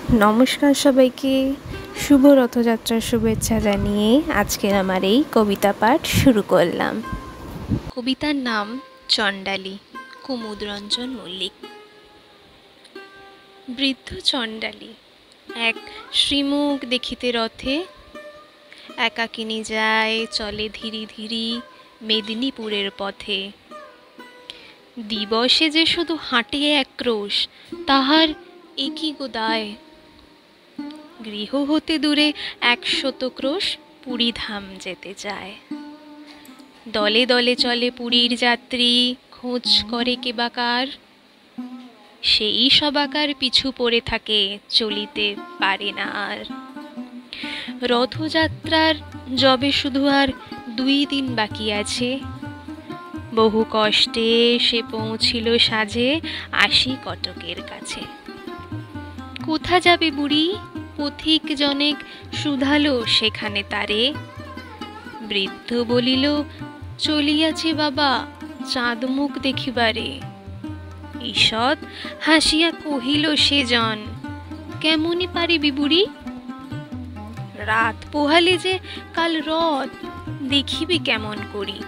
নমস্কার সবাইকে, শুভ রথযাত্রার শুভেচ্ছা জানিয়ে আজকের আমার এই কবিতা পাঠ শুরু করলাম। কবিতার নাম চণ্ডালী, কুমুদরঞ্জন মল্লিক। বৃদ্ধ চণ্ডালী এক শ্রীমুখ দেখিতে রথে, একাকিনী যায় চলে ধীরি ধীরি মেদিনীপুরের পথে। দিবসে যে শুধু হাঁটে একক্রোশ, তাহার একই গো দায়। গৃহ হতে দূরে 100 ক্রোশ পুরী ধাম যেতে চায়। দলে দলে চলে পুরীর যাত্রী, খোঁজ করে কেবাকার। সেই সবাকার পিছু পড়ে থাকে, চলিতে পারে না আর। রথযাত্রার যবে শুধু আর 2 দিন বাকি আছে, বহু কষ্টে সে পৌঁছিল সাজে 80 কটকের কাছে। কোথা যাবে বুড়ি, পথিক জনেক শুধালো সেখানে তারে। বৃদ্ধ বলিল, চলিয়াছে বাবা চাঁদ মুখ দেখিবারে। ঈষৎ হাসিয়া কহিল সেজন, কেমনি পারিবি বুড়ি? রাত পোহালে যে কাল রথ, দেখিবি কেমন করি।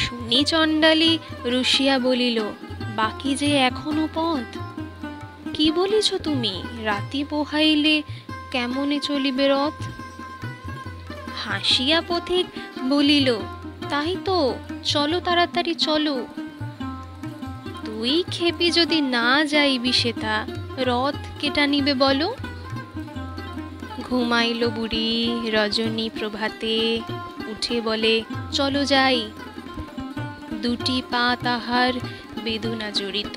শুনি চণ্ডালী রুশিয়া বলিল, বাকি যে এখনো পথ। কি বলিছ তুমি, রাতি পোহাইলে কেমনে চলিবে রথ? হাসিয়া পথিক বলিল, তাই তো, চলো তাড়াতাড়ি চলো। তুই খেপি যদি না যাইবি সেথা, রথ কেটা নিবে বলো? ঘুমাইল বুড়ি রজনী প্রভাতে, উঠে বলে চলো যাই। 2টি পা তাহার বেদনা জড়িত,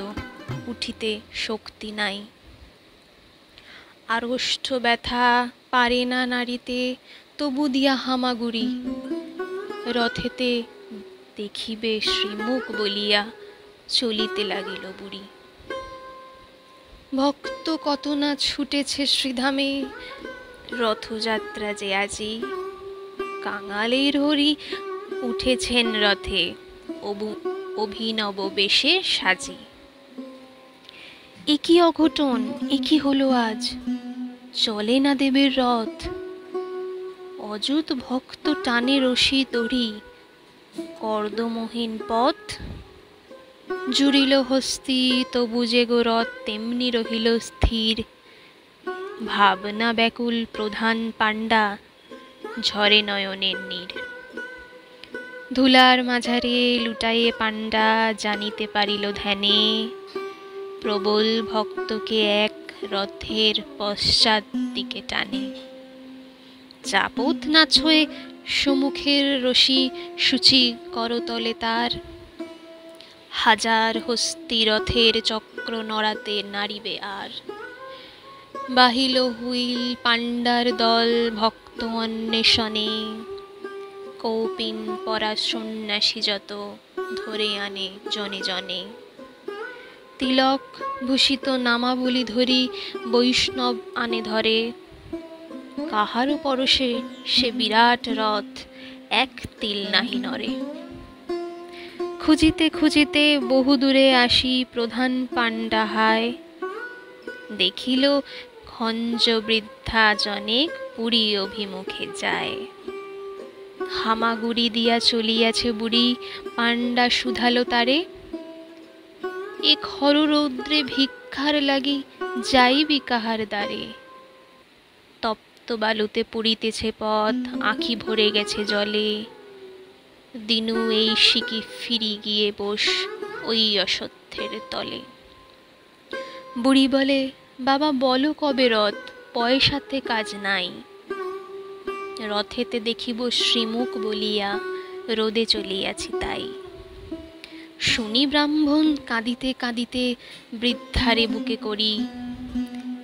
উঠিতে শক্তি নাই। আড়ষ্ট ব্যথা পারে না নাড়িতে, তবু দিয়া হামাগুড়ি। রথেতে দেখিবে শ্রীমুখ বলিয়া, চলিতে লাগিল বুড়ি। ভক্ত কত না ছুটেছে শ্রীধামে, রথযাত্রা যে আজি। কাঙালের হরি উঠেছেন রথে, অভিনব বেশে সাজি। একই অঘটন, একই হলো আজ, চলে না দেবের রথ। অযুত ভক্ত টানে রশি দড়ি, কর্দমহীন পথ। জুড়িল হস্তি তবু যে গো রথ, তেমনি রহিল স্থির। ভাবনা ব্যাকুল প্রধান পাণ্ডা, ঝরে নয়নের নীর। ধুলার মাঝারে লুটাইয়ে পাণ্ডা, জানিতে পারিল ধ্যানে। প্রবল ভক্তকে এক রথের পশ্চাৎ দিকে টানে। চাপত না ছোঁয়ে সম্মুখের রশি, সূচি করতলে তার। হাজার হস্তি রথের চক্র নড়াতে নাড়িবে আর। বাহিল হুইল পাণ্ডার দল ভক্ত অন্বেষণে, কৌপিন পরা সন্ন্যাসী যত, ধরে আনে জনে জনে। তিলক ভূষিত নামাবলী ধরি, বৈষ্ণব আনে ধরে। কাহারও পরশে সে বিরাট রথ, এক তিল নাহি নড়ে। খুঁজিতে খুঁজিতে বহু দূরে আসি, প্রধান পাণ্ডা হায়। দেখিল খঞ্জ বৃদ্ধা জনেক, পুরী অভিমুখে যায়। হামাগুড়ি দিয়া চলিয়াছে বুড়ি, পাণ্ডা শুধালো তারে। এ খর রৌদ্রে ভিক্ষার লাগি, যাইবি কাহার দ্বারে? তপ্ত বালুতে পড়িতেছে পথ, আঁখি ভরে গেছে জলে। দিনু এই শিকি ফিরি গিয়ে বস, ওই অশ্বত্থের তলে। বুড়ি বলে, বাবা বলো কবে রথ, পয়সাতে কাজ নাই। রথেতে দেখিব শ্রীমুখ বলিয়া, রোদে চলিয়াছি তাই। শুনি ব্রাহ্মণ কাঁদিতে কাঁদিতে বৃদ্ধারে বুকে করি।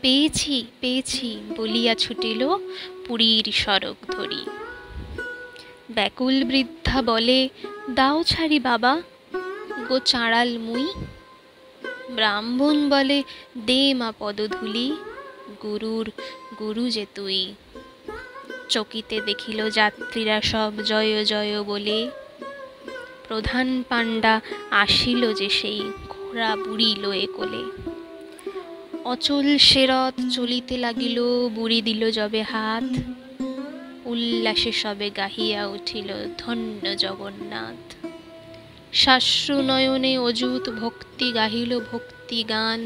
পেয়েছি পেয়েছি বলিয়া ছুটিল পুরীর সড়ক ধরি। ব্যাকুল বৃদ্ধা বলে, দাও ছাড়ি বাবা, গো চাঁড়াল মুই। ব্রাহ্মণ বলে, দে মা পদধূলি, গুরুর গুরু যে তুই। চকিতে দেখিল যাত্রীরা সব জয় জয় বলে। প্রধান পাণ্ডা আসিল যে সেই খোড়া বুড়ি লয়ে কোলে। অচল সে রথ চলিতে লাগিল, বুড়ি দিল যবে হাত, উল্লাসে সবে গাহিয়া উঠিল ধন্য জগন্নাথ। সাশ্রু নয়নে অযুত ভক্তি গাহিল ভক্তি গান,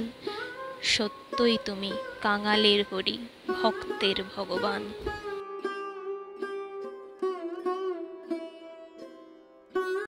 সত্যই তুমি কাঙালের হরি ভক্তের ভগবান।